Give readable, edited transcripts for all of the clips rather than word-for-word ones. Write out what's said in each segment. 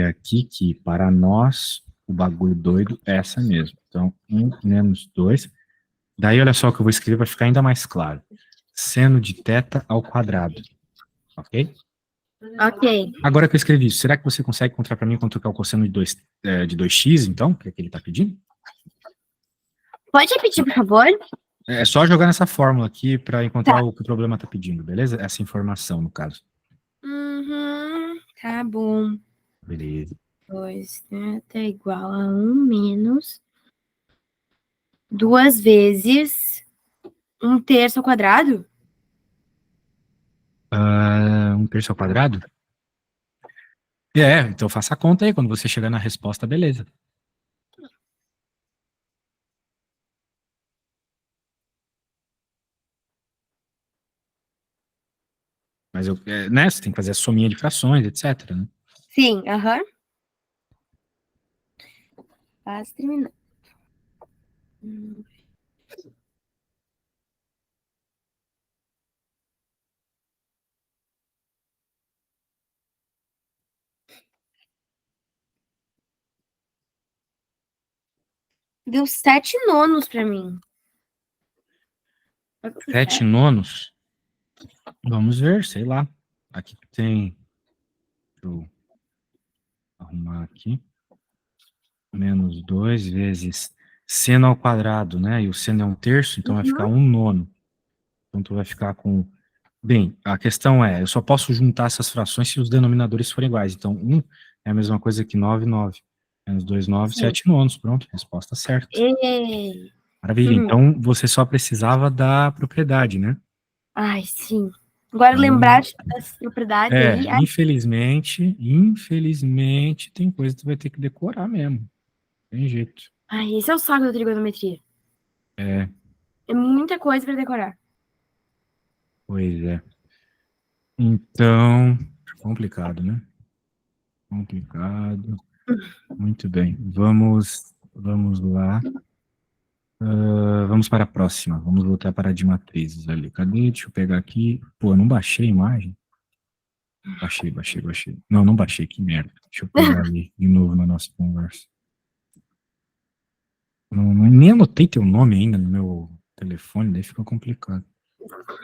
aqui que, para nós, o bagulho doido é essa mesmo. Então, 1 menos 2. Daí, olha só o que eu vou escrever para ficar ainda mais claro. Seno de θ ao quadrado. Ok? Ok. Agora que eu escrevi isso, será que você consegue encontrar para mim quanto que é o cosseno de 2x, então? Que é que ele está pedindo? Pode repetir, por favor? É só jogar nessa fórmula aqui para encontrar Tá. o que o problema está pedindo, beleza? Essa informação, no caso. Tá bom. Beleza. 2 θ igual a 1 menos 2 vezes 1/3 ao quadrado? 1/3 ao quadrado? Então faça a conta aí. Quando você chegar na resposta, beleza. Mas né, você tem que fazer a sominha de frações, etc, né? Sim, aham. Quase terminar. Deu 7 nonos pra mim. 7 nonos? Vamos ver, sei lá. Aqui tem... Deixa eu arrumar aqui. Menos 2 vezes seno ao quadrado, né? E o seno é 1/3, então vai ficar 1 nono. Então tu vai ficar com... Bem, a questão é, eu só posso juntar essas frações se os denominadores forem iguais. Então, 1 é a mesma coisa que 9, 9. Menos 2, 9, Sim. 7 nonos. Pronto, resposta certa. Ei. Maravilha. Então, você só precisava da propriedade, né? Ai, sim. Agora Então, lembrar das propriedades aí. Ai, infelizmente, tem coisa que tu vai ter que decorar mesmo. Tem jeito. esse é o saco da trigonometria. É, É muita coisa pra decorar. pois é. Então, complicado, né? Complicado. Muito bem. Vamos lá. Vamos para a próxima. Vamos voltar para a de matrizes ali. Cadê? Deixa eu pegar aqui. Pô, eu não baixei a imagem. Baixei. Não, não baixei, que merda. Deixa eu pegar ali de novo na nossa conversa. Nem anotei teu nome ainda no meu telefone, daí ficou complicado.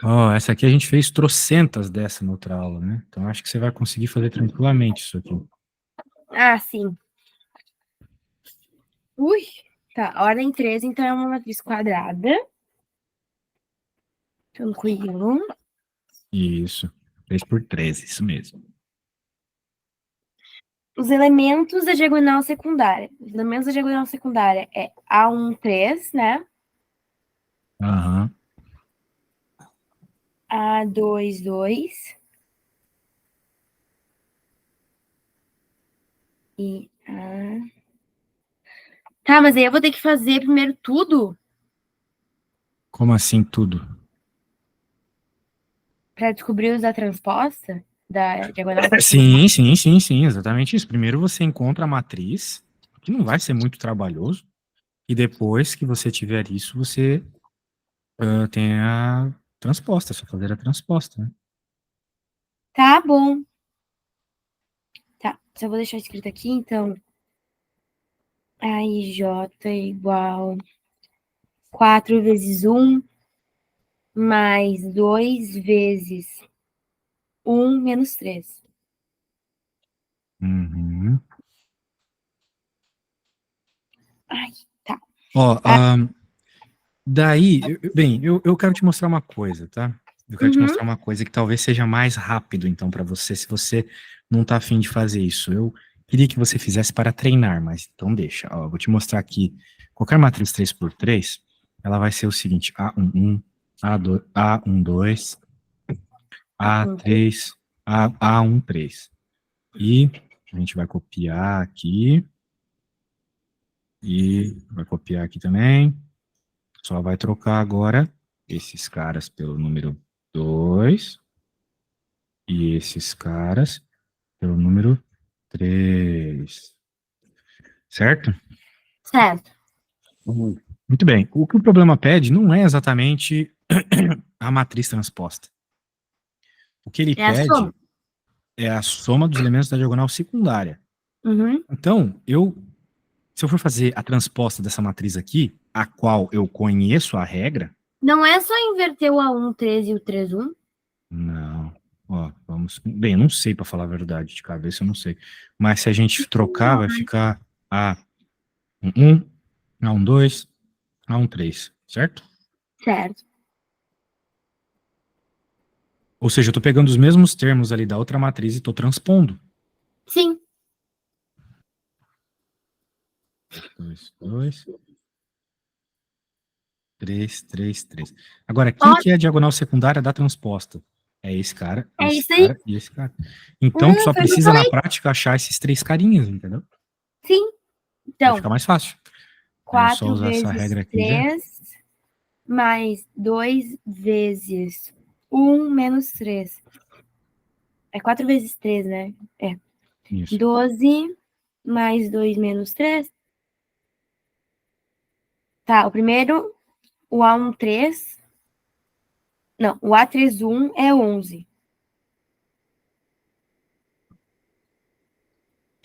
Ó, essa aqui a gente fez trocentas dessa na outra aula, né? Então acho que você vai conseguir fazer tranquilamente isso aqui. Sim. Ui. Tá, ordem 3, então é uma matriz quadrada. Tranquilo. Isso. 3 por 3, isso mesmo. Os elementos da diagonal secundária. Os elementos da diagonal secundária é A1, 3, né? Aham. A2, 2. E A... Tá, mas aí eu vou ter que fazer primeiro tudo Como assim tudo? para descobrir os da transposta da diagonal Sim, secundária. sim, exatamente isso. Primeiro você encontra a matriz, que não vai ser muito trabalhoso, e depois que você tiver isso, você tem a transposta, só fazer a transposta, né? Tá bom. Tá, só vou deixar escrito aqui, então. Aí, J igual 4 vezes 1 mais 2 vezes 1 menos 3. Uhum. Ai, tá. Ó, daí, bem, eu quero te mostrar uma coisa, tá? Eu quero te Uhum. mostrar uma coisa que talvez seja mais rápido, então, para você, se você não tá afim de fazer isso. Eu queria que você fizesse para treinar, mas então deixa. Ó, eu vou te mostrar aqui. Qualquer matriz 3 por 3, ela vai ser o seguinte: A11, A12, A13, A13. E a gente vai copiar aqui. E vai copiar aqui também. Só vai trocar agora esses caras pelo número 2 e esses caras pelo número 3. Certo? Certo. Muito bem. O que o problema pede não é exatamente a matriz transposta. O que ele É a soma. pede é a soma dos elementos da diagonal secundária. Uhum. Então, se eu for fazer a transposta dessa matriz aqui, a qual eu conheço a regra, Não é só inverter o A1, 13 e o 3, 1? não. Ó, vamos. Bem, eu não sei para falar a verdade, de cabeça eu não sei. Mas se a gente trocar, vai ficar A1, A12, A13, certo? Certo. Ou seja, eu tô pegando os mesmos termos ali da outra matriz e tô transpondo. Sim. 2, 2, 3, 3, 3. Agora, quem Ó, que é a diagonal secundária da transposta? É esse cara, é esse isso aí. cara e esse cara. Então, tu só Foi o que eu precisa, na falei. prática, achar esses três carinhas, entendeu? Sim. Vai Então, ficar mais fácil. Aí é só 4 usar essa vezes regra aqui e já. 3 mais 2 vezes 1 menos 3. É 4 vezes 3, né? É. Isso. 12 mais 2 menos 3. Tá, o primeiro, o A1, 3. Não, o A3, 1 é 11.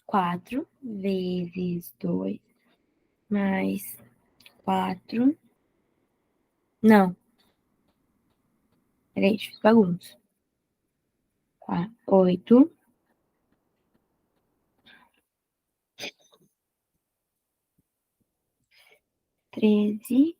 4 vezes 2 mais 4. Não. Peraí, fiz bagunça. 8. 13.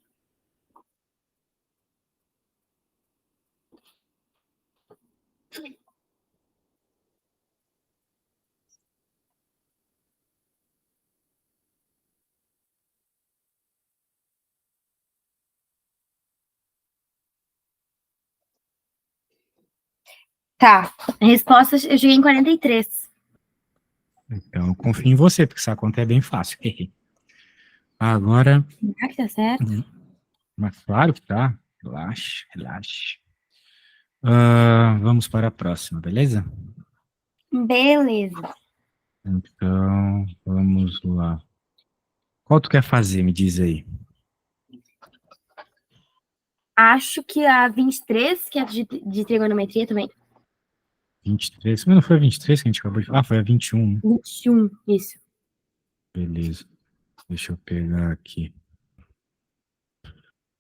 Tá. A resposta, eu cheguei em 43. Então, eu confio em você, porque essa conta é bem fácil. Agora, Será que tá certo? mas claro que tá. Relaxa, relaxa. Vamos para a próxima, beleza? Beleza. Então, vamos lá. Qual tu quer fazer? Me diz aí. Acho que a 23, que é de trigonometria também. 23. Mas não foi a 23 que a gente acabou de falar? Ah, foi a 21, né? 21, isso. Beleza. Deixa eu pegar aqui.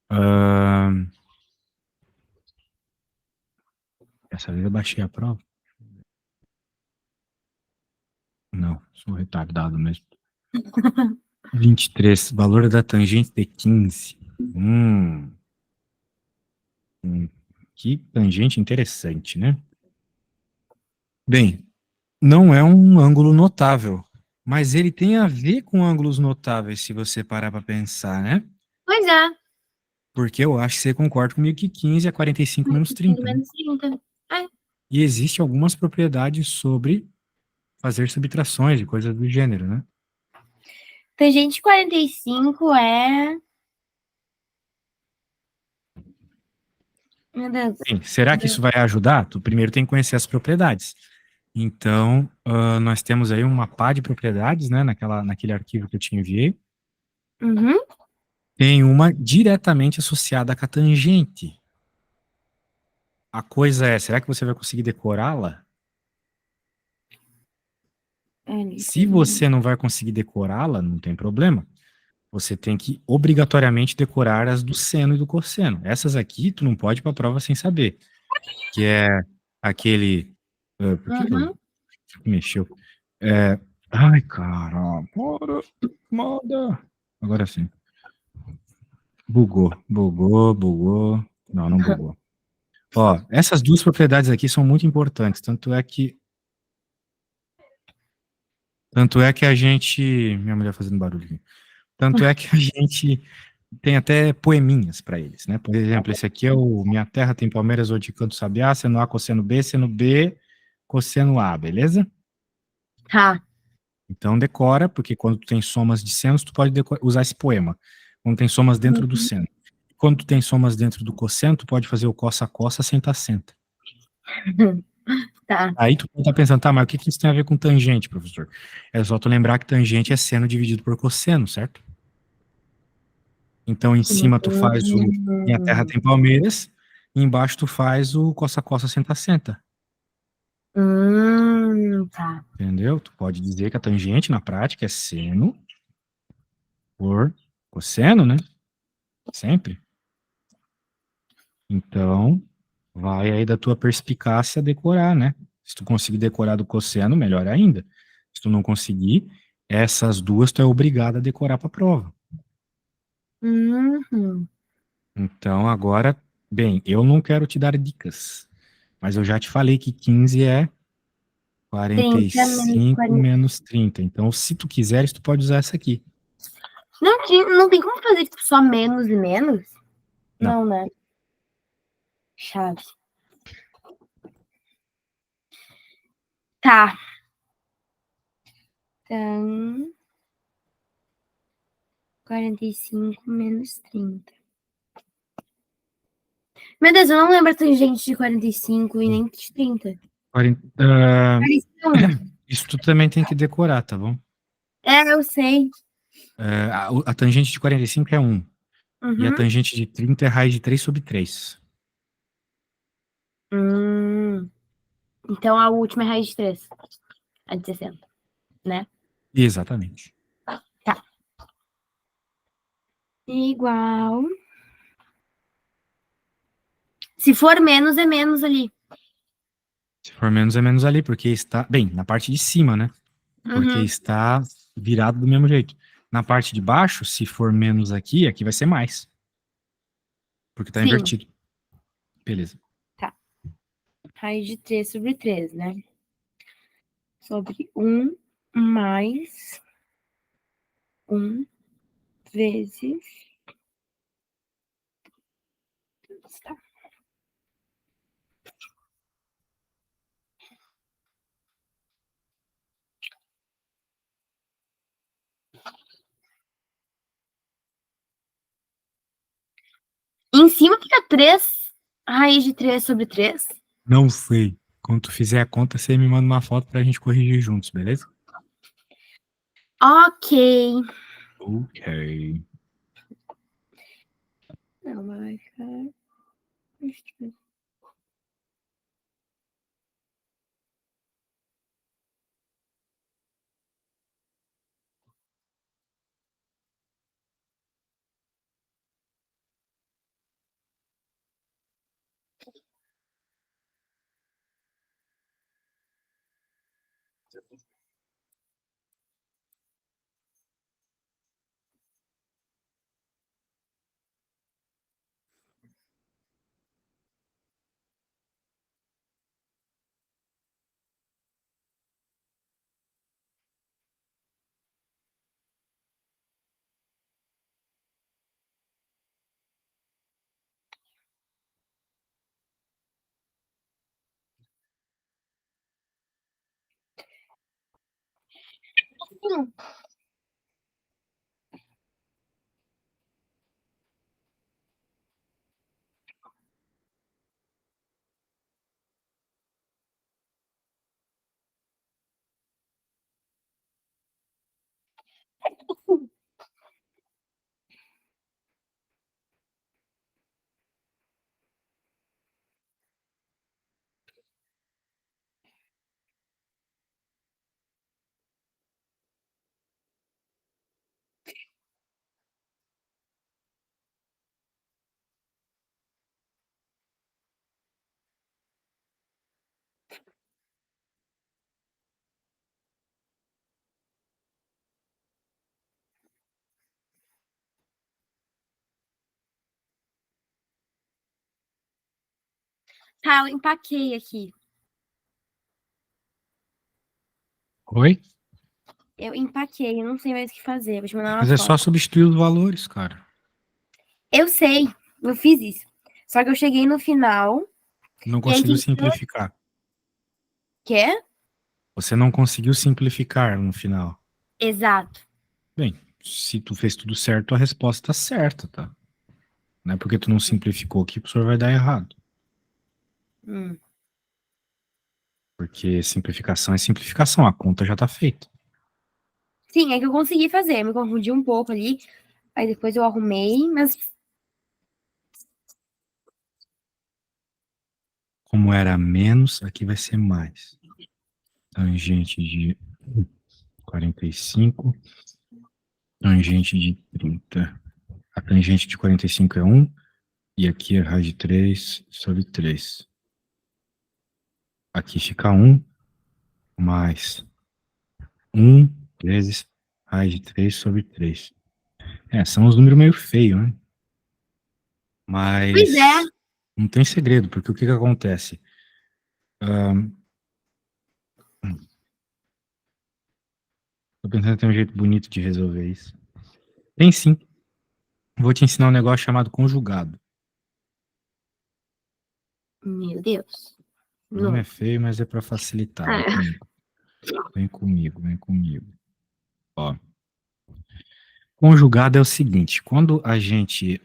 Ahn, Essa vez eu baixei a prova? Não, sou retardado mesmo. 23. Valor da tangente de 15. Que tangente interessante, né? Bem, não é um ângulo notável, mas ele tem a ver com ângulos notáveis, se você parar para pensar, né? Pois é. Porque eu acho que você concorda comigo que 15 é 45 menos 15 30, né? menos 30. É. E existem algumas propriedades sobre fazer subtrações e coisas do gênero, né? Tangente 45 é. Meu Deus. Bem, será que isso vai ajudar? Tu primeiro tem que conhecer as propriedades. Então, nós temos aí uma pá de propriedades, né, naquele arquivo que eu te enviei. Uhum. Tem uma diretamente associada com a tangente. A coisa é, será que você vai conseguir decorá-la? Se você não vai conseguir decorá-la, não tem problema. Você tem que obrigatoriamente decorar as do seno e do cosseno. Essas aqui, tu não pode ir para a prova sem saber. Que é aquele. Por que Uhum. que mexeu? É, ai, cara, bora, moda. Agora sim. Bugou. Não, não bugou. Ó, essas duas propriedades aqui são muito importantes, tanto é que a gente, minha mulher fazendo barulho aqui. Tanto é que a gente tem até poeminhas para eles, né? Por exemplo, esse aqui é o Minha Terra tem Palmeiras, onde canto sabiá, seno A, cosseno B, cosseno A, beleza? Tá. Então decora, porque quando tu tem somas de senos, tu pode usar esse poema. Quando tem somas dentro do Uhum. seno. Quando tu tem somas dentro do cosseno, tu pode fazer o cossa-cossa, senta-senta. Tá. Aí tu pode estar pensando, tá, mas o que que isso tem a ver com tangente, professor? É só tu lembrar que tangente é seno dividido por cosseno, certo? Então em cima tu faz o Minha Terra tem Palmeiras, e embaixo tu faz o cossa-cossa, senta-senta. Tá. Entendeu? Tu pode dizer que a tangente na prática é seno por cosseno, né? Sempre. Então, vai aí da tua perspicácia decorar, né? Se tu conseguir decorar do cosseno, melhor ainda. Se tu não conseguir, essas duas tu é obrigado a decorar para a prova. Uhum. Então, agora, bem, eu não quero te dar dicas, mas eu já te falei que 15 é 30 menos 45 40. menos 30. Então, se tu quiseres, tu pode usar essa aqui. Não tem como fazer tipo, só menos e menos? Não. Não, né? Chave. Tá. Então, 45 menos 30. Meu Deus, eu não lembro a tangente de 45 e nem de 30. 41. Isso tu também tem que decorar, tá bom? Eu sei. A tangente de 45 é 1. E a Uhum. tangente de 30 é raiz de 3 sobre 3. Hum. Então a última é raiz de 3. A de 60, né? Exatamente. Tá. Igual. Se for menos, é menos ali. Se for menos, é menos ali, porque está. Bem, na parte de cima, né? Porque Uhum. está virado do mesmo jeito. Na parte de baixo, se for menos aqui, aqui vai ser mais. Porque está Sim. invertido. Beleza. Tá. Raiz de 3 sobre 3, né? Sobre 1 mais 1 vezes. Tá. Em cima fica 3. Raiz de 3 sobre 3. Não sei. Quando tu fizer a conta, você me manda uma foto pra gente corrigir juntos, beleza? Ok. Ok. Não, vai ficar. Tá, eu empaquei aqui. Oi? Eu empaquei, eu não sei mais o que fazer. Vou te mandar uma Mas é só foto. substituir os valores, cara. Eu sei, eu fiz isso. Só que eu cheguei no final Não e aí conseguiu tem que. simplificar. Quê? Você não conseguiu simplificar no final. Exato. Bem, se tu fez tudo certo, a resposta tá certa, tá? Não é porque tu não simplificou que o professor vai dar errado. Hum. Porque simplificação é simplificação, a conta já tá feita. Sim, é que eu consegui fazer. Me confundi um pouco ali. Aí depois eu arrumei, mas. Como era menos, aqui vai ser mais. tangente de 45, tangente de 30. A tangente de 45 é 1, e aqui é raiz de 3 sobre 3. Aqui fica 1 mais 1 vezes raiz de 3 sobre 3. São uns números meio feios, né? Pois é. Mas não tem segredo, porque o que acontece? Tô pensando em ter um jeito bonito de resolver isso. Tem sim. Vou te ensinar um negócio chamado conjugado. Meu Deus. O nome Não. é feio, mas é para facilitar. Vem comigo. Vem comigo, vem comigo. Ó. Conjugado é o seguinte: quando a gente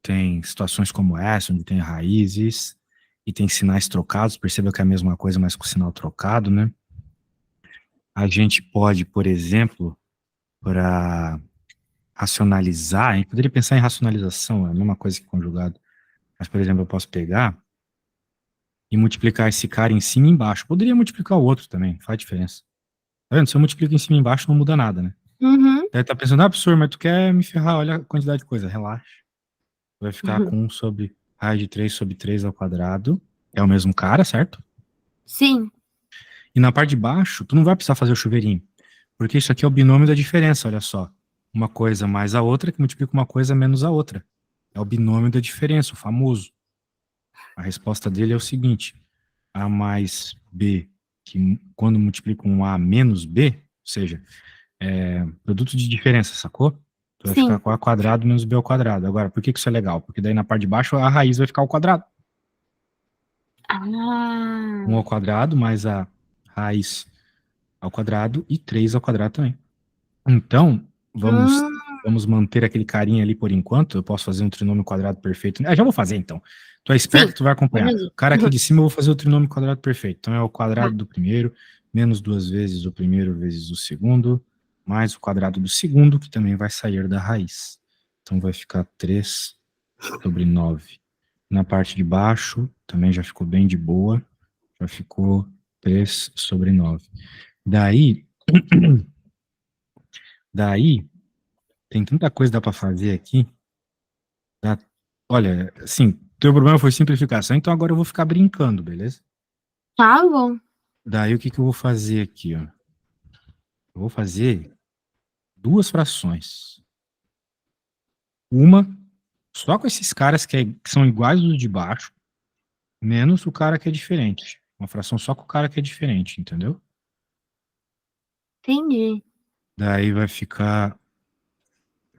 tem situações como essa, onde tem raízes e tem sinais trocados, perceba que é a mesma coisa, mas com sinal trocado, né? A gente pode, por exemplo, para racionalizar, a gente poderia pensar em racionalização, é a mesma coisa que conjugado, mas, por exemplo, eu posso pegar e multiplicar esse cara em cima e embaixo. Poderia multiplicar o outro também, faz diferença. Tá vendo? Se eu multiplico em cima e embaixo, não muda nada, né? Uhum. Daí tá pensando, professor, mas tu quer me ferrar, olha a quantidade de coisa, relaxa. Vai ficar com 1 sobre raiz de 3 sobre 3 ao quadrado. É o mesmo cara, certo? Sim. E na parte de baixo, tu não vai precisar fazer o chuveirinho. Porque isso aqui é o binômio da diferença, olha só. Uma coisa mais a outra que multiplica uma coisa menos a outra. É o binômio da diferença, o famoso. A resposta dele é o seguinte: A mais B, que quando multiplica um A menos B, ou seja, produto de diferença, sacou? Tu vai ficar Sim. com A quadrado menos B ao quadrado. Agora, por que isso é legal? Porque daí na parte de baixo a raiz vai ficar ao quadrado. Ah. 1 ao quadrado mais a raiz ao quadrado e 3 ao quadrado também. Então, vamos manter aquele carinha ali por enquanto. Eu posso fazer um trinômio quadrado perfeito. Já vou fazer então. Tu é esperto, Sim. tu vai acompanhar. O cara aqui de cima eu vou fazer o trinômio quadrado perfeito. Então é o quadrado Tá. do primeiro, menos 2 vezes o primeiro vezes o segundo, mais o quadrado do segundo, que também vai sair da raiz. Então vai ficar 3 sobre 9. Na parte de baixo, também já ficou bem de boa. Já ficou 3 sobre 9. Daí, tem tanta coisa que dá para fazer aqui. Tá? Olha, assim, teu problema foi simplificação, então agora eu vou ficar brincando, beleza? Tá bom. Daí o que eu vou fazer aqui, ó? Eu vou fazer duas frações. Uma só com esses caras que são iguais aos de baixo, menos o cara que é diferente. Uma fração só com o cara que é diferente, entendeu? Entendi. Daí vai ficar,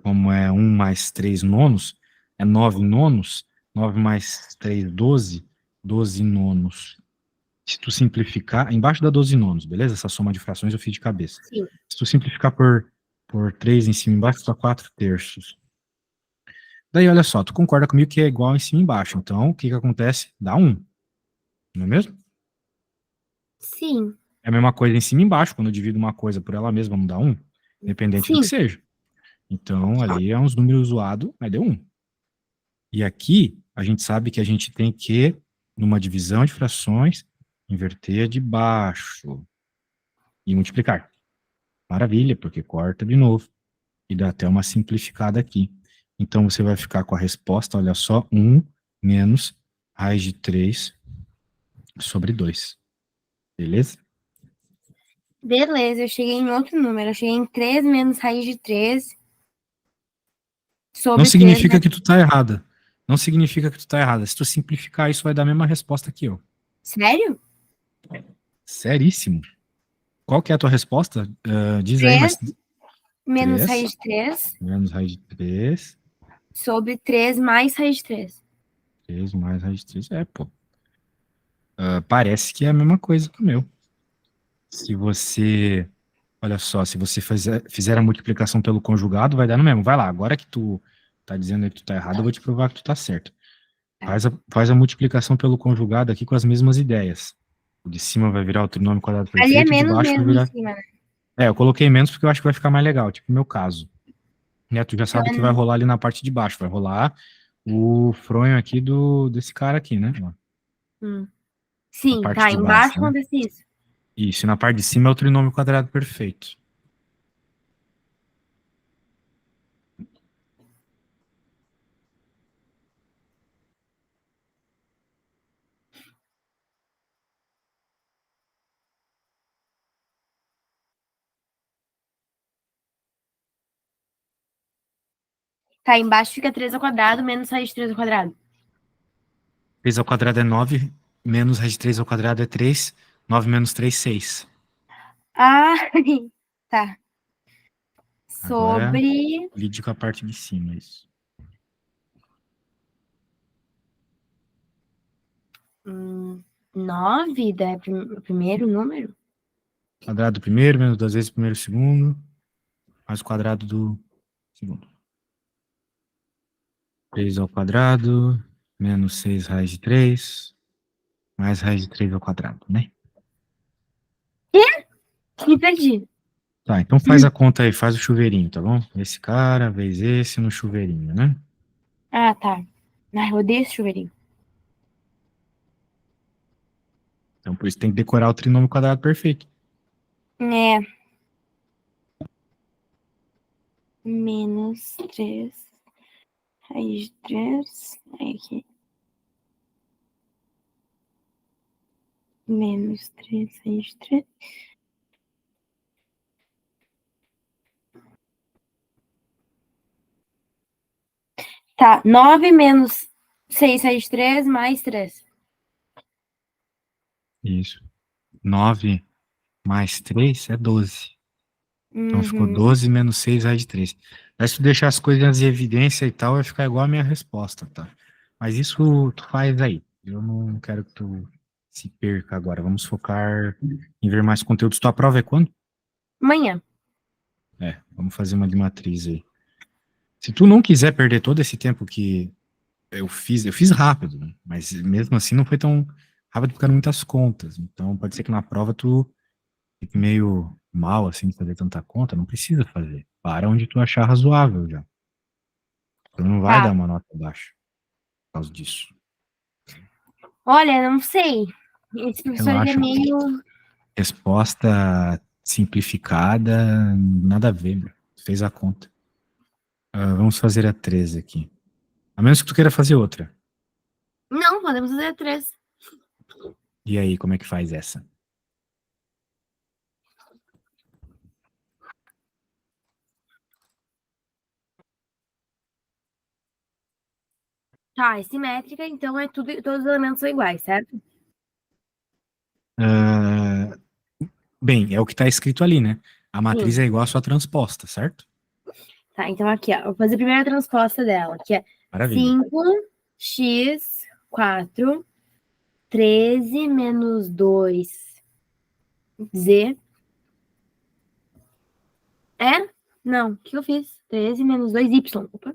como é 1 mais 3 nonos, é 9 nonos, 9 mais 3, 12, 12 nonos. Se tu simplificar, embaixo dá 12 nonos, beleza? Essa soma de frações eu fiz de cabeça. Sim. Se tu simplificar por 3 em cima e embaixo, dá 4 terços. Daí, olha só, tu concorda comigo que é igual em cima e embaixo. Então, o que acontece? Dá 1, não é mesmo? Sim. É a mesma coisa em cima e embaixo. Quando eu divido uma coisa por ela mesma, não dá 1? Independente do que Sim. seja. Então, ali é uns números zoados, mas deu 1. E aqui, a gente sabe que a gente tem que, numa divisão de frações, inverter de baixo e multiplicar. Maravilha, porque corta de novo e dá até uma simplificada aqui. Então, você vai ficar com a resposta, olha só, 1 menos raiz de 3 sobre 2. Beleza? Beleza, eu cheguei em outro número. Eu cheguei em 3 menos raiz de 3 Não sobre 3 significa vezes. que tu tá errada. Não significa que tu tá errada. Se tu simplificar, isso vai dar a mesma resposta aqui, ó. Sério? Seríssimo. Qual que é a tua resposta? Diz aí, 3 mas menos 3 raiz de 3 menos raiz de 3, sobre 3 mais raiz de 3. 3 mais raiz de 3. Pô. Parece que é a mesma coisa que o meu. Se você, olha só, se você fizer a multiplicação pelo conjugado, vai dar no mesmo. Vai lá, agora que tu tá dizendo aí que tu tá errado, eu vou te provar que tu tá certo. Faz a multiplicação pelo conjugado aqui com as mesmas ideias. O de cima vai virar o trinômio quadrado Ali é perfeito, o de menos baixo vai mesmo em virar... cima, né? Eu coloquei menos porque eu acho que vai ficar mais legal, tipo o meu caso. Né, tu já Então, sabe que vai rolar ali na parte de baixo, vai rolar o fronho aqui desse cara aqui, né? A Sim, parte tá. de baixo, Embaixo né? acontece isso. Isso, e na parte de cima é o trinômio quadrado perfeito. Tá, embaixo fica 3 ao quadrado menos raiz de 3 ao quadrado. 3 ao quadrado é 9, menos raiz de 3 ao quadrado é 3, 9 menos 3, 6. Ah, tá. Agora, Sobre lide com a parte de cima, isso. 9 o primeiro número? Quadrado do primeiro, menos 2 vezes o primeiro e o segundo, mais o quadrado do segundo. 3 ao quadrado, menos 6 raiz de 3, mais raiz de 3 ao quadrado, né? Me perdi. Tá, então faz a conta aí, faz o chuveirinho, tá bom? Esse cara, vez esse no chuveirinho, né? Ah, tá. Ai, eu odeio esse chuveirinho. Então por isso tem que decorar o trinômio quadrado perfeito. É. Menos 3 raiz de 3. Aí aqui. Menos 3 raiz de 3. Tá, 9 menos 6 raiz de 3 mais 3. Isso. 9 mais 3 é 12. Então ficou Uhum. 12 menos 6 raiz de 3. Aí se tu deixar as coisas em evidência e tal, vai ficar igual a minha resposta, tá? Mas isso tu faz aí. Eu não quero que tu se perca agora. Vamos focar em ver mais conteúdos. Tua prova é quando? Amanhã. É, vamos fazer uma de matriz aí. Se tu não quiser perder todo esse tempo que eu fiz rápido, né? Mas mesmo assim não foi tão rápido porque eram muitas contas. Então pode ser que na prova tu fique meio mal assim de fazer tanta conta, não precisa fazer. Para onde tu achar razoável já. Tu não vai Tá. dar uma nota baixa por causa disso. Olha, não sei. Esse professor ele é Relaxa. meio. Resposta simplificada, nada a ver, meu. Fez a conta. Vamos fazer a 13 aqui. A menos que tu queira fazer outra. Não, podemos fazer 3. E aí, como é que faz essa? Tá, é simétrica, então todos os elementos são iguais, certo? Ah, bem, é o que está escrito ali, né? A matriz Sim. é igual à sua transposta, certo? Tá, então aqui, ó. Vou fazer a primeira transposta dela, que é Maravilha. 5x4, 13 menos 2z. É? Não, o que eu fiz? 13 menos 2y. Opa.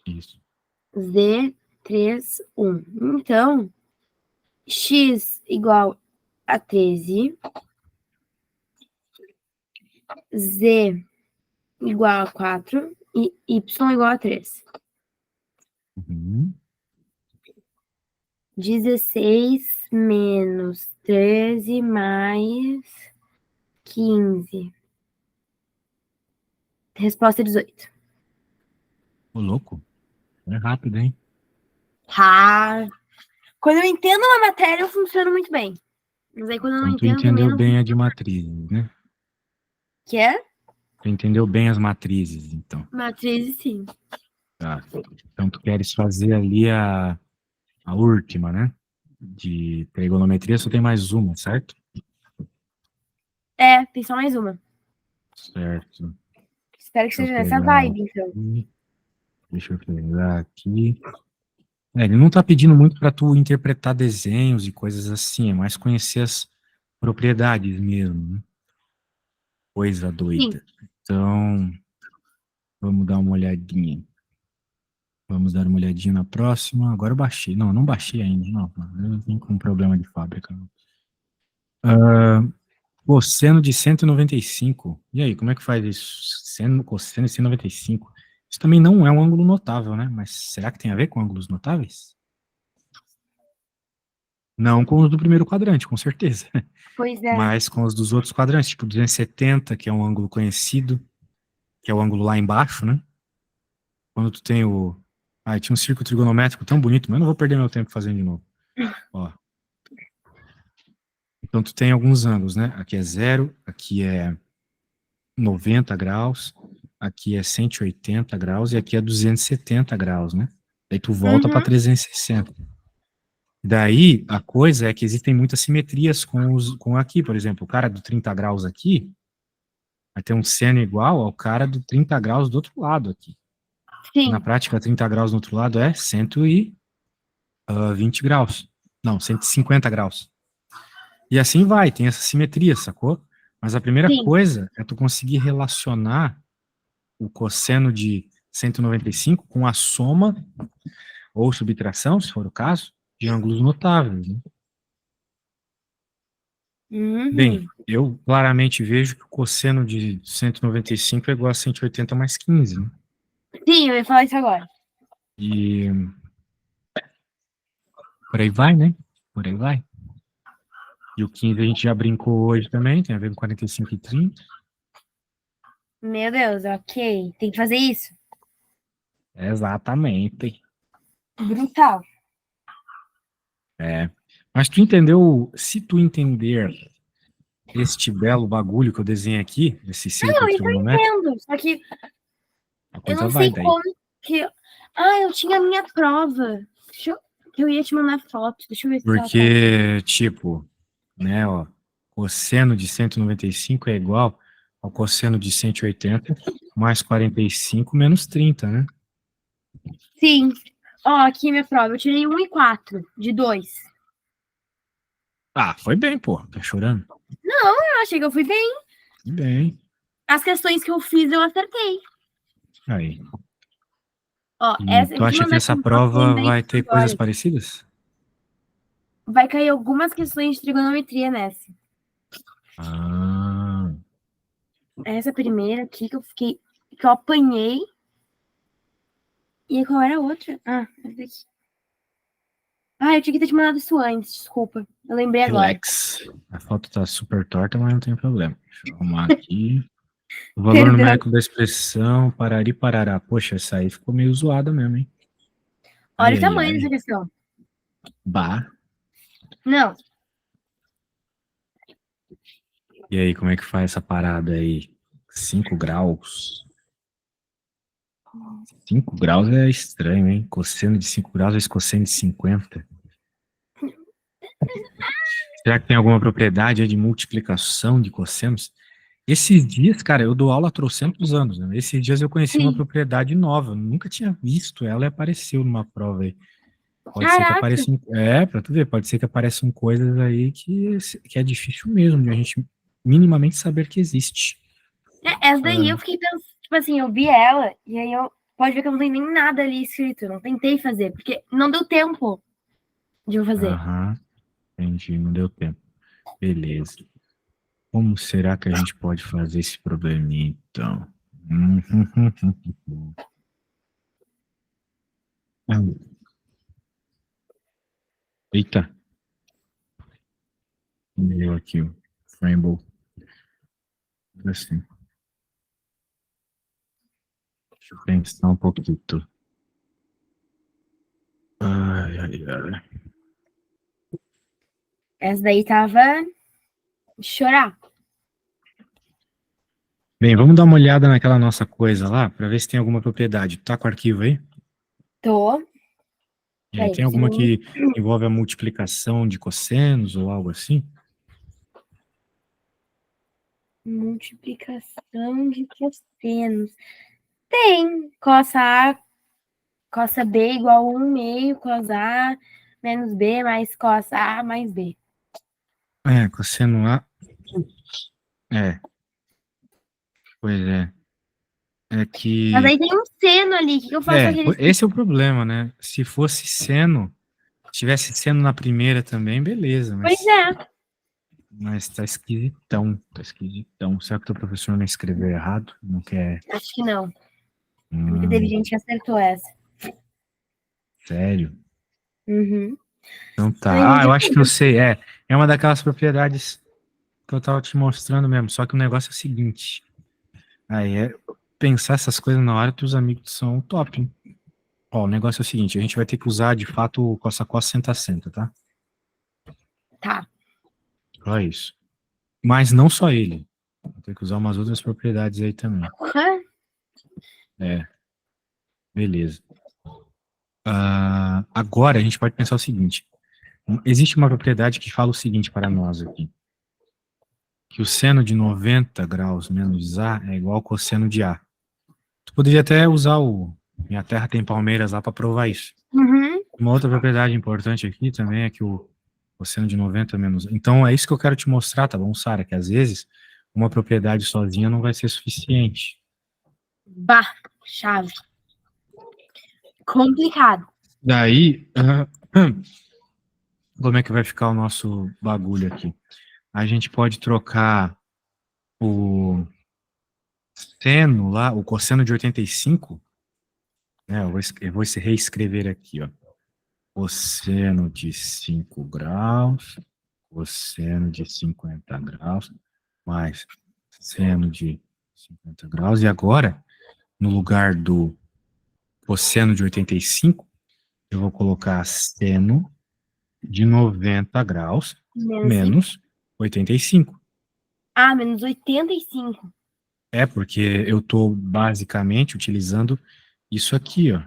Isso. Z, 3, 1. Então, x igual a 13, z igual a 4 e y igual a 3. Uhum. 16 menos 13 mais 15. Resposta 18. Ô, louco. É rápido, hein? Tá. Quando eu entendo uma matéria, eu funciono muito bem. Mas aí quando eu não Então tu entendo também entendeu não. bem a de matrizes, né? Que é? Tu entendeu bem as matrizes, então. Matriz, sim. Tá. Então tu queres fazer ali a última, né? De trigonometria só tem mais uma, certo? É, tem só mais uma. Certo. Espero que Deixa eu seja nessa pegar vibe, então. aqui. Deixa eu pegar aqui. Ele não tá pedindo muito para tu interpretar desenhos e coisas assim, é mais conhecer as propriedades mesmo, né? Coisa Sim. doida. Então, vamos dar uma olhadinha. Vamos dar uma olhadinha na próxima. Agora eu baixei. Não, não baixei ainda. Não, eu vim com um problema de fábrica. Cosseno de 195. E aí, como é que faz isso? Cosseno de 195. Isso também não é um ângulo notável, né? Mas será que tem a ver com ângulos notáveis? Não com os do primeiro quadrante, com certeza. Pois é. Mas com os dos outros quadrantes, tipo 270, que é um ângulo conhecido, que é o ângulo lá embaixo, né? Quando tu tem o... Ah, tinha um círculo trigonométrico tão bonito, mas eu não vou perder meu tempo fazendo de novo. Ó. Então tu tem alguns ângulos, né? Aqui é 0, aqui é 90 graus, aqui é 180 graus e aqui é 270 graus, né? Daí tu volta para Uhum. 360. Daí a coisa é que existem muitas simetrias com aqui, por exemplo, o cara do 30 graus aqui vai ter um seno igual ao cara do 30 graus do outro lado aqui. Na Sim, prática, 30 graus do outro lado é 120 graus. Não, 150 graus. E assim vai, tem essa simetria, sacou? Mas a primeira sim, coisa é tu conseguir relacionar o cosseno de 195 com a soma ou subtração, se for o caso, de ângulos notáveis, né? Bem, uhum. eu claramente vejo que o cosseno de 195 é igual a 180 mais 15, né? Sim, eu ia falar isso agora. E por aí vai, né? Por aí vai. E o 15 a gente já brincou hoje também, tem a ver com 45 e 30. Meu Deus, ok. Tem que fazer isso? Exatamente. Brutal. É. Mas tu entendeu, se tu entender este belo bagulho que eu desenhei aqui, esse Não, círculo isso eu trigonométrico, entendo. Só que a eu coisa não vai sei daí. como que. Ah, eu tinha a minha prova. Que eu ia te mandar foto. Deixa eu ver se ela tá aqui. Porque, tipo, né, ó, cosseno de 195 é igual ao cosseno de 180 mais 45 menos 30, né? Sim. Ó, aqui é minha prova. Eu tirei 1 e 4 de 2. Ah, foi bem, pô. Tá chorando? Eu achei que eu fui bem. Bem. As questões que eu fiz, eu acertei. Aí. Ó, E essa eu tu vou te acha que mandar essa aqui uma foto, eu prova lembrei vai disso ter coisas agora. parecidas? Vai cair algumas questões de trigonometria nessa. Ah, Essa primeira aqui que eu fiquei. Que eu apanhei. E qual era a outra? Ah, essa daqui. Ah, eu tinha que ter te mandado isso antes, desculpa. Eu lembrei agora. relax. A foto tá super torta, mas não tem problema. Deixa eu arrumar aqui. O valor Perdão. numérico da expressão, parari, parará. Poxa, essa aí ficou meio zoada mesmo, hein? Olha Ai, o ai, tamanho dessa ai. questão. Bah. Não, E aí, como é que faz essa parada aí? 5 graus. 5 graus é estranho, hein? Cosseno de 5 graus vezes cosseno de 50. Será que tem alguma propriedade aí de multiplicação de cossenos? Esses dias, cara, eu dou aula há trocentos anos, né? Esses dias eu conheci uma sim. propriedade nova. Eu nunca tinha visto ela e apareceu numa prova aí. Pode ser que Caraca. apareçam. É, pra tu ver, pode ser que apareçam coisas aí que é difícil mesmo de a gente minimamente saber que existe. Essa daí eu Ah, fiquei pensando, tipo assim, eu vi ela, e aí eu. Pode ver que eu não tem nem nada ali escrito. Eu não tentei fazer, porque não deu tempo de eu fazer. aham, entendi, não deu tempo. Beleza. Como será que a gente pode fazer esse probleminha, então? Eita, deu aqui o Rainbow. Assim, deixa eu pensar um pouquinho. Ai, ai, ai. Essa daí tava de chorar. Bem, vamos dar uma olhada naquela nossa coisa lá, para ver se tem alguma propriedade. Tá com o arquivo aí? Tô. É, Peraí, tem um alguma segundo. que envolve a multiplicação de cossenos ou algo assim? Multiplicação de cossenos. Tem. Cossa A, cossa B igual a 1 meio, cossa A menos B mais cossa A mais B. É, cosseno A. É, pois é. É Mas que. aí tem um seno ali. O que eu faço com É, aquele seno? esse é o problema, né? Se fosse seno, se tivesse seno na primeira também, beleza, Pois mas. é. Mas tá esquisitão, tá esquisitão. Será que o teu professor não escreveu errado? Não quer. Acho que não. Porque teve Hum, gente que acertou essa. sério? Uhum. Então Ai, tá. mas Ah, eu acho que eu sei. É uma daquelas propriedades que eu tava te mostrando mesmo. Só que o negócio é o seguinte. Aí pensar essas coisas na hora que os amigos são top, hein? Ó, o negócio é o seguinte, a gente vai ter que usar de fato o coça-coça senta-senta, tá? Tá. Só isso. Mas não só ele. Vai ter que usar umas outras propriedades aí também. Hã? É, beleza. Agora a gente pode pensar o seguinte. Existe uma propriedade que fala o seguinte para nós aqui. Que o seno de 90 graus menos A é igual ao cosseno de A. Tu poderia até usar o Minha Terra tem Palmeiras lá para provar isso. Uhum. Uma outra propriedade importante aqui também é que o cosseno de 90 menos. Então é isso que eu quero te mostrar, tá bom, Sara? Que às vezes uma propriedade sozinha não vai ser suficiente. Bah, chave. Complicado. Daí, como é que vai ficar o nosso bagulho aqui? A gente pode trocar o seno lá, o cosseno de 85, né? Eu vou reescrever aqui, ó. Cosseno de 5 graus, cosseno de 50 graus, mais seno de 50 graus. E agora, no lugar do cosseno de 85, eu vou colocar seno de 90 graus menos 85. Ah, menos 85. É, porque eu estou basicamente utilizando isso aqui, ó.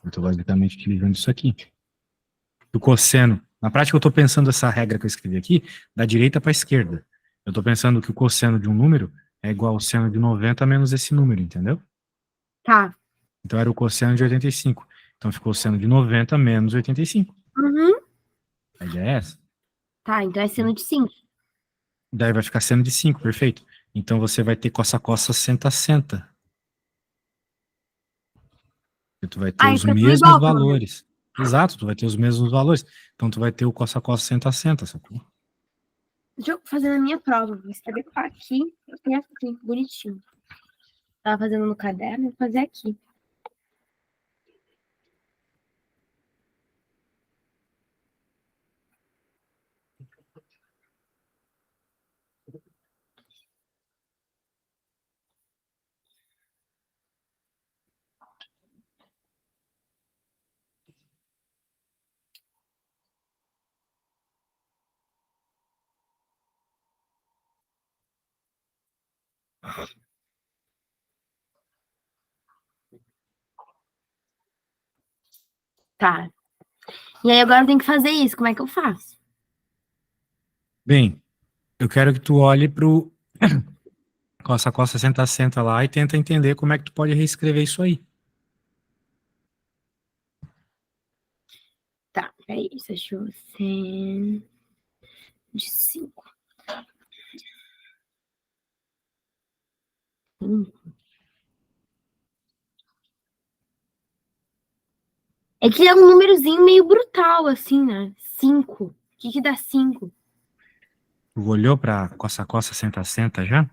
Eu estou basicamente utilizando isso aqui. O cosseno. Na prática, eu estou pensando essa regra que eu escrevi aqui, da direita para a esquerda. Eu estou pensando que o cosseno de um número é igual ao seno de 90 menos esse número, entendeu? Tá. Então era o cosseno de 85. Então ficou o seno de 90 menos 85. Uhum. A ideia é essa. Tá, então é seno de 5. Daí vai ficar seno de 5, perfeito. Então você vai ter cossa-cossa senta-senta. E tu vai ter Aí os fica tudo mesmos igual, pelo menos. valores. Exato, tu vai ter os mesmos valores. Então tu vai ter o cossa-cossa senta-senta, sacou? Deixa eu fazer na minha prova. Vou escrever aqui. Eu tenho aqui, bonitinho. Tava fazendo no caderno, vou fazer aqui. Tá. E aí agora eu tenho que fazer isso. Como é que eu faço? Bem, eu quero que tu olhe pro cossa-cossa senta-senta lá e tenta entender como é que tu pode reescrever isso aí. Tá, peraí. Deixa eu ser de 5. É que é um númerozinho meio brutal, assim, né? 5. O que que dá 5? Tu olhou pra cossa-cossa senta-senta já?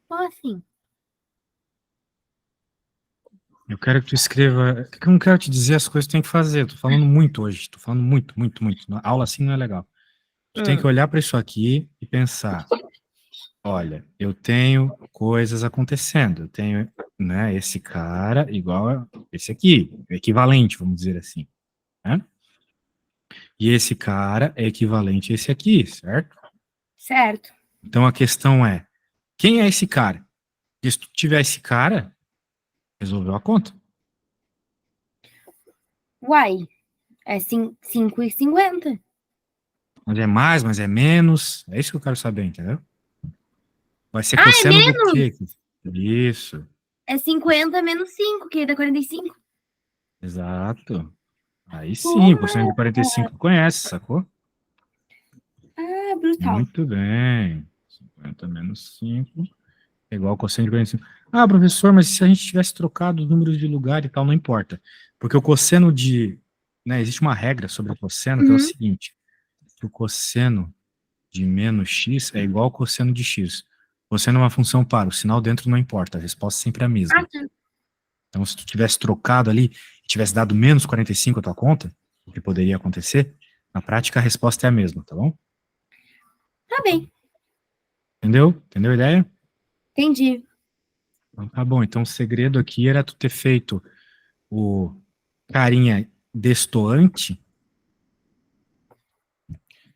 Como assim? Eu quero que tu escreva. Eu não quero te dizer as coisas que tu tem que fazer. Eu tô falando muito hoje. Tô falando muito, muito, muito. A aula assim não é legal. Tu tem que olhar para isso aqui e pensar: olha, eu tenho coisas acontecendo. Eu tenho, né, esse cara igual a esse aqui, equivalente, vamos dizer assim, né? E esse cara é equivalente a esse aqui, certo? Certo. Então a questão é: quem é esse cara? Porque se tu tiver esse cara, resolveu a conta. Uai, é 5,50. Mas é mais, mas é menos. É isso que eu quero saber, entendeu? Vai ser Ah, é cosseno do menos! quê? Isso, É 50 menos 5, que dá 45. exato. Aí sim, o Toma! cosseno de 45 conhece, sacou? Ah, brutal. Muito bem. 50 menos 5 é igual ao cosseno de 45. Ah, professor, mas se a gente tivesse trocado os números de lugar e tal, não importa. Porque o cosseno de. Né, existe uma regra sobre o cosseno que é o Uhum. seguinte: que o cosseno de menos x é igual ao cosseno de x. Cosseno é uma função par, o sinal dentro não importa, a resposta sempre é a mesma. Ah, tá. Então, se tu tivesse trocado ali e tivesse dado menos 45 a tua conta, o que poderia acontecer, na prática a resposta é a mesma, tá bom? Tá bem, Entendeu? Entendeu a ideia? entendi. Então, tá bom, então o segredo aqui era tu ter feito o carinha destoante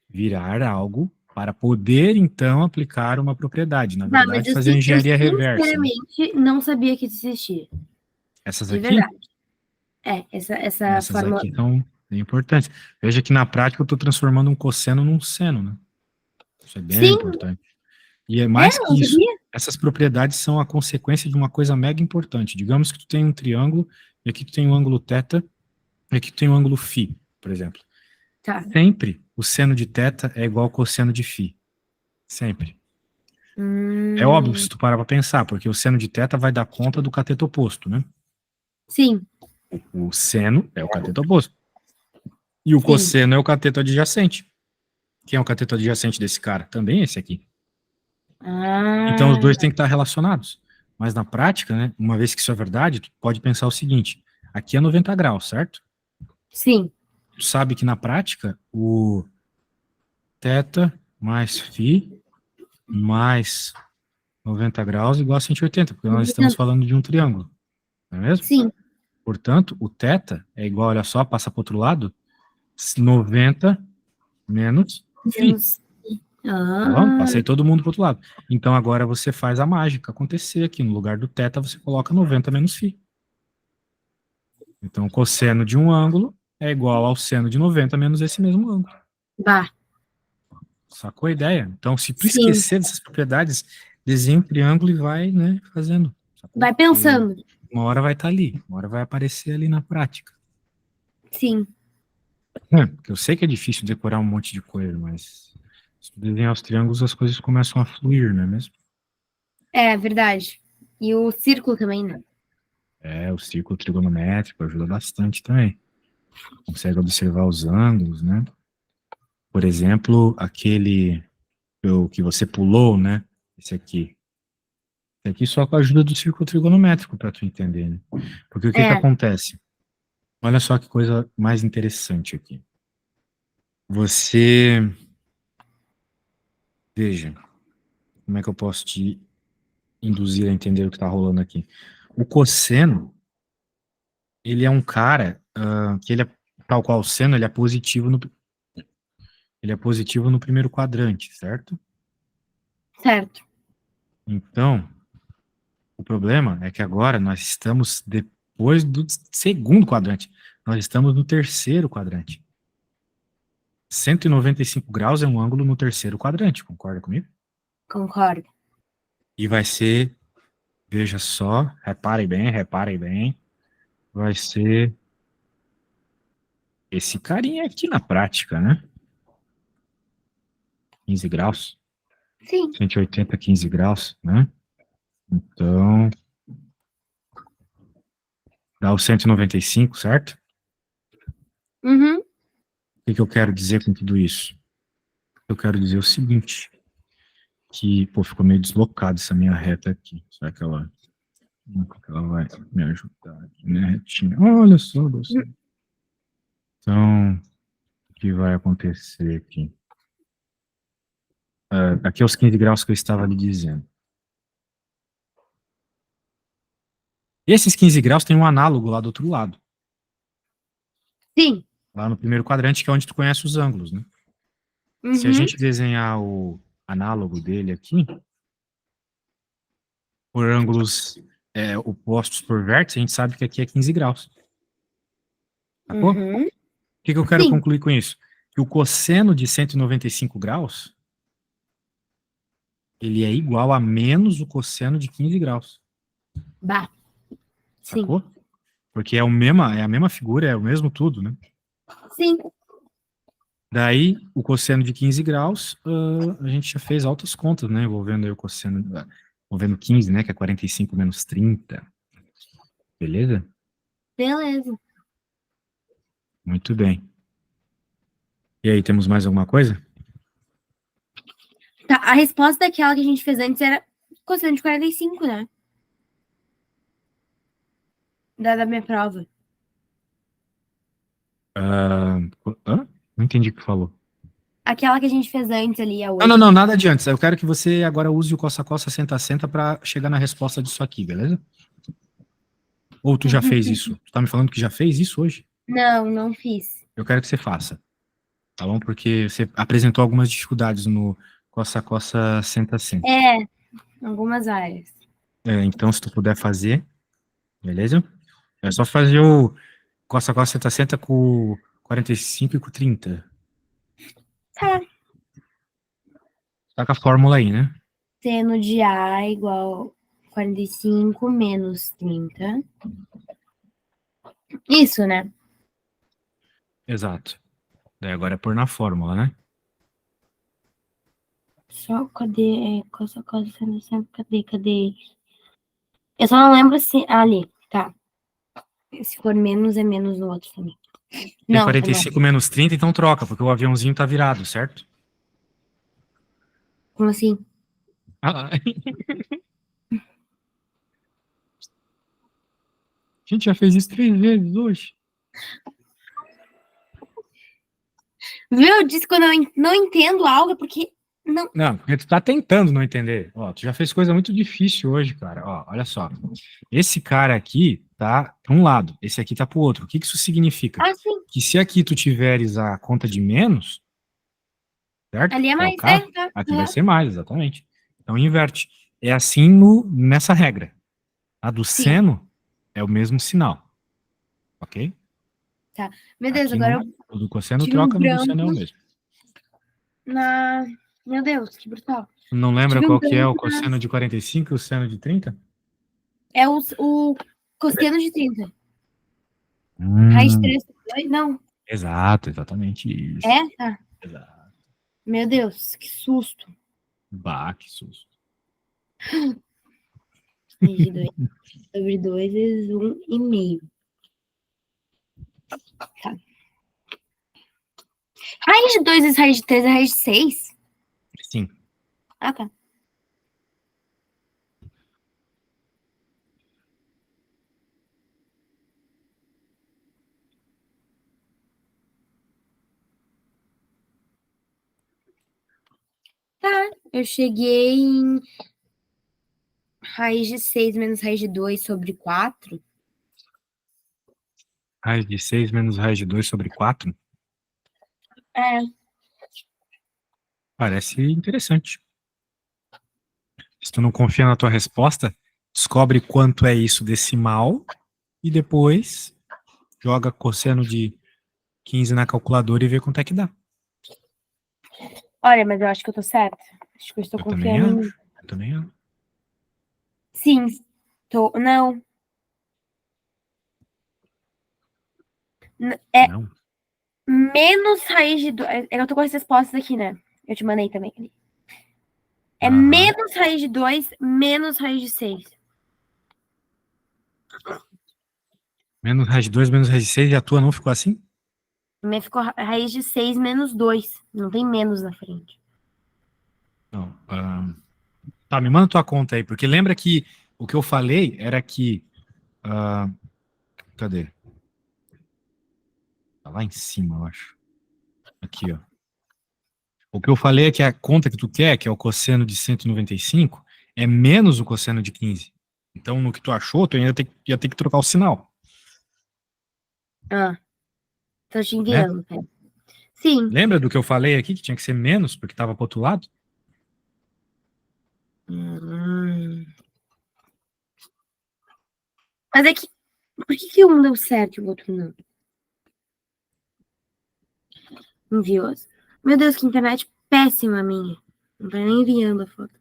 virar algo para poder, então, aplicar uma propriedade. Na Tá, mas verdade, fazer a eu engenharia reversa, né? sinceramente não sabia que isso existia. Essas De aqui, verdade. É, essa essas fórmula. aqui são bem importantes. Veja que na prática eu estou transformando um cosseno num seno, né? Isso é bem Sim, importante. E é é, mais não que isso. sabia. Essas propriedades são a consequência de uma coisa mega importante. Digamos que tu tem um triângulo, e aqui tu tem um ângulo θ, e aqui tu tem um ângulo φ, por exemplo. Tá. Sempre o seno de θ é igual ao cosseno de φ. Sempre. É óbvio se tu parar para pensar, porque o seno de θ vai dar conta do cateto oposto, né? Sim, O seno é o cateto oposto. E o sim. cosseno é o cateto adjacente. Quem é o cateto adjacente desse cara? Também esse aqui. Então os Ah, dois têm que estar relacionados. Mas na prática, né, uma vez que isso é verdade, tu pode pensar o seguinte: aqui é 90 graus, certo? sim. Tu sabe que na prática o θ mais φ mais 90 graus igual a 180, porque nós estamos falando de um triângulo, não é mesmo? Sim. Portanto, o θ é igual, olha só, passa para o outro lado, 90 menos φ. Menos. Tá bom? Ah, Passei todo mundo para o outro lado. Então agora você faz a mágica acontecer aqui. No lugar do θ, você coloca 90 menos φ. Então o cosseno de um ângulo é igual ao seno de 90 menos esse mesmo ângulo. bah. Sacou a ideia? Então, se tu Sim. esquecer dessas propriedades, desenha um triângulo e vai, né, fazendo. Sacou? Vai Porque pensando. uma hora vai estar ali, uma hora vai aparecer ali na prática. Sim. Porque eu sei que é difícil decorar um monte de coisa, mas se tu desenhar os triângulos, as coisas começam a fluir, não é mesmo? É verdade. E o círculo também, né? É, o círculo trigonométrico ajuda bastante também. Consegue observar os ângulos, né? Por exemplo, aquele que você pulou, né? Esse aqui. Esse aqui só com a ajuda do círculo trigonométrico para tu entender, né? Porque o que que É. acontece? Olha só que coisa mais interessante aqui. Você, veja, como é que eu posso te induzir a entender o que está rolando aqui? O cosseno, ele é um cara que ele é, tal qual o seno, ele é positivo no primeiro quadrante, certo? Certo. Então, o problema é que agora nós estamos depois do segundo quadrante. Nós estamos no terceiro quadrante. 195 graus é um ângulo no terceiro quadrante, concorda comigo? Concordo. E vai ser, veja só, reparem bem, vai ser esse carinha aqui na prática, né? 15 graus, Sim. 180, 15 graus, né? Então, dá o 195, certo? Uhum. O que eu quero dizer com tudo isso? Eu quero dizer o seguinte, que, pô, ficou meio deslocado essa minha reta aqui. Será que ela vai me ajudar aqui, né, retinha? Olha só, você. Então, o que vai acontecer aqui? Aqui é os 15 graus que eu estava lhe dizendo. E esses 15 graus tem um análogo lá do outro lado. Sim. Lá no primeiro quadrante, que é onde tu conhece os ângulos, né? Se a Uhum. gente desenhar o análogo dele aqui, por ângulos opostos por vértice, a gente sabe que aqui é 15 graus. Sacou? O Uhum. que eu quero Sim. concluir com isso? Que o cosseno de 195 graus, ele é igual a menos o cosseno de 15 graus. Bah. Sim. Sacou? Porque é a mesma figura, é o mesmo tudo, né? Sim. Daí, o cosseno de 15 graus, a gente já fez altas contas, né? Envolvendo aí o cosseno, envolvendo 15, né? Que é 45 menos 30. Beleza? Beleza. Muito bem. E aí, temos mais alguma coisa? Tá, a resposta daquela que a gente fez antes era cosseno de 45, né? Da minha prova. Hã? Não entendi o que falou. Aquela que a gente fez antes ali, a Não, não, 8. não, nada de antes. Eu quero que você agora use o coça-coça, senta-senta para chegar na resposta disso aqui, beleza? Ou tu já fez isso? Tu tá me falando que já fez isso hoje? Não, não fiz. Eu quero que você faça, tá bom? Porque você apresentou algumas dificuldades no coça-coça, senta-senta. É, algumas áreas. Então, se tu puder fazer, beleza? É só fazer o coça-coça, senta-senta com 45 e com 30. Tá. Tá com a fórmula aí, né? Seno de A igual 45 menos 30. Isso, né? Exato. Daí agora é pôr na fórmula, né? Só, cadê? Coça, seno, sempre, cadê? Eu só não lembro se... Ah, ali, tá. Se for menos, é menos no outro também. Tem Não, tá bom. 45 menos 30, então troca, porque o aviãozinho tá virado, certo? Como assim? Ah, a gente já fez isso 3 vezes hoje. Viu? Eu disse quando eu não entendo algo, porque não... Não, porque tu tá tentando não entender. Ó, tu já fez coisa muito difícil hoje, cara. Ó, olha só. Esse cara aqui tá para um lado, esse aqui tá pro outro. O que que isso significa? Ah, sim. Que se aqui tu tiveres a conta de menos, certo? Ali é Que é o mais, caso, tá. aqui vai Uhum. ser mais, exatamente. Então inverte. É assim no, nessa regra. A do Sim, seno é o mesmo sinal, ok? tá. Meu Deus, Aqui agora no, eu no do cosseno tive um troca, no do seno é o branco mesmo. na... Meu Deus, que brutal. Não lembra Tive um qual que é o branco na... cosseno de 45 e o seno de 30? É o cosseno de 30. Raiz de Hum, 3 sobre 2? Não. exato, exatamente isso. É? Tá. Exato. Meu Deus, que susto. Bah, que susto. Raiz de 2 sobre 2 vezes 1,5. Tá. Raiz de 2 vezes raiz de 3 é raiz de 6? Sim. Ah, tá. Tá. Eu cheguei em raiz de 6 menos raiz de 2 sobre 4. Raiz de 6 menos raiz de 2 sobre 4? É. Parece interessante. Se tu não confia na tua resposta, descobre quanto é isso decimal e depois joga cosseno de 15 na calculadora e vê quanto é que dá. Olha, mas eu acho que eu tô certa. Acho que eu estou Eu também confiando em mim. acho. Eu também acho. Sim, tô. Não. É Não. menos raiz de 2. Eu tô com as respostas aqui, né? Eu te mandei também. É Aham. menos raiz de 2 menos raiz de 6. Menos raiz de 2 menos raiz de 6 e a tua não ficou assim? A minha ficou raiz de 6 menos 2. Não tem menos na frente. Não. Tá, me manda tua conta aí, porque lembra que o que eu falei era que. ah, cadê? Tá lá em cima, eu acho. Aqui, ó. O que eu falei é que a conta que tu quer, que é o cosseno de 195, é menos o cosseno de 15. Então, no que tu achou, tu ainda ia ter que trocar o sinal, Ah, tô te né? enviando, cara. Sim. Lembra do que eu falei aqui, que tinha que ser menos, porque estava pro outro lado? Hum. Mas é que. Por que um deu certo e o outro não? Enviou. Meu Deus, que internet péssima a minha. Não tá nem enviando a foto.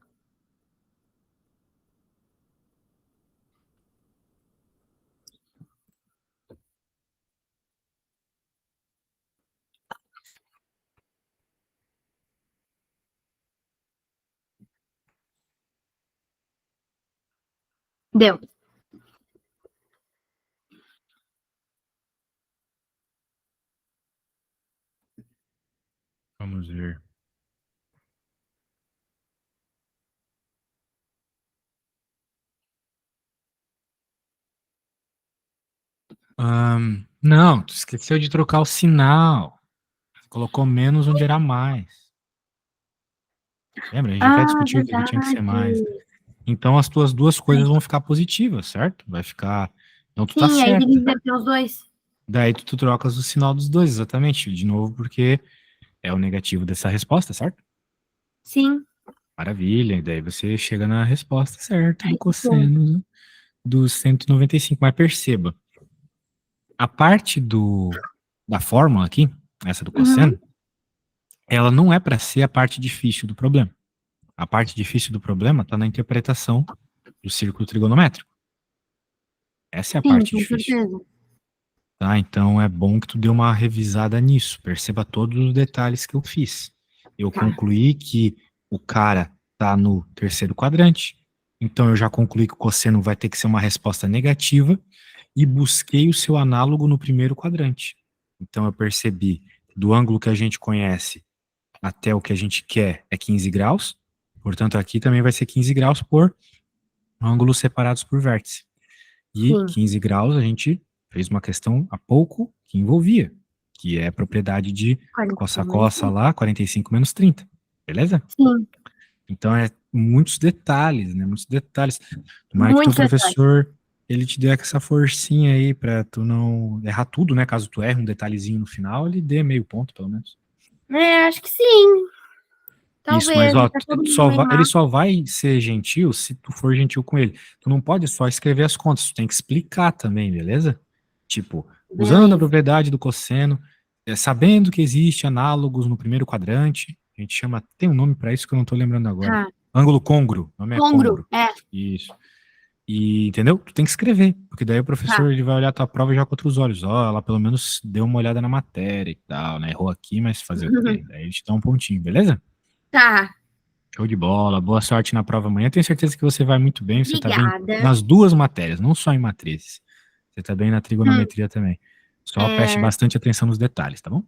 Deu. Vamos ver. Não, tu esqueceu de trocar o sinal. Colocou menos onde era mais. Lembra? A gente até discutiu que ele tinha que ser mais. Verdade. Então as tuas duas coisas vão ficar positivas, certo? Vai ficar. Então tu tá Sim, aí certo. divide pelos dois. Daí tu trocas o sinal dos dois, exatamente. De novo, porque é o negativo dessa resposta, certo? Sim. Maravilha. E daí você chega na resposta certa Ai, do que bom. cosseno dos 195. Mas perceba, a parte da fórmula aqui, essa do Uhum. cosseno, ela não é para ser a parte difícil do problema. A parte difícil do problema está na interpretação do círculo trigonométrico. Essa é a Sim, parte com difícil. certeza. Tá? Então é bom que tu dê uma revisada nisso. Perceba todos os detalhes que eu fiz. Eu Tá. concluí que o cara tá no terceiro quadrante. Então eu já concluí que o cosseno vai ter que ser uma resposta negativa e busquei o seu análogo no primeiro quadrante. Então eu percebi do ângulo que a gente conhece até o que a gente quer é 15 graus. Portanto, aqui também vai ser 15 graus por ângulos separados por vértice. E Sim. 15 graus a gente fez uma questão há pouco que envolvia, que é a propriedade de 45 menos cossa-cossa lá, 45 menos 30. Beleza? Sim. Então é muitos detalhes, né? Muitos detalhes. Tomara que teu Muitos detalhes. professor ele te dê essa forcinha aí pra tu não errar tudo, né? Caso tu erre um detalhezinho no final, ele dê meio ponto, pelo menos. Acho que sim. Isso, mas Talvez. ó, Tá todo mundo meio ele mal. só vai ser gentil se tu for gentil com ele. Tu não pode só escrever as contas, tu tem que explicar também, beleza? Tipo, usando a Beleza. propriedade do cosseno, sabendo que existe análogos no primeiro quadrante, a gente chama, tem um nome para isso que eu não tô lembrando agora. Tá. Ângulo côngruo, o nome é Congro. côngruo. Isso. E, entendeu? Tu tem que escrever, porque daí o Tá. professor ele vai olhar a tua prova já com outros olhos. Ó, ela pelo menos deu uma olhada na matéria e tal, né? Errou aqui, mas fazer o quê? Daí a gente dá um pontinho, beleza? Tá. Show de bola, boa sorte na prova amanhã. Tenho certeza que você vai muito bem. Você está bem Obrigada. nas duas matérias, não só em matrizes. Você está bem na Hum, trigonometria também. Só preste é, bastante atenção nos detalhes, tá bom?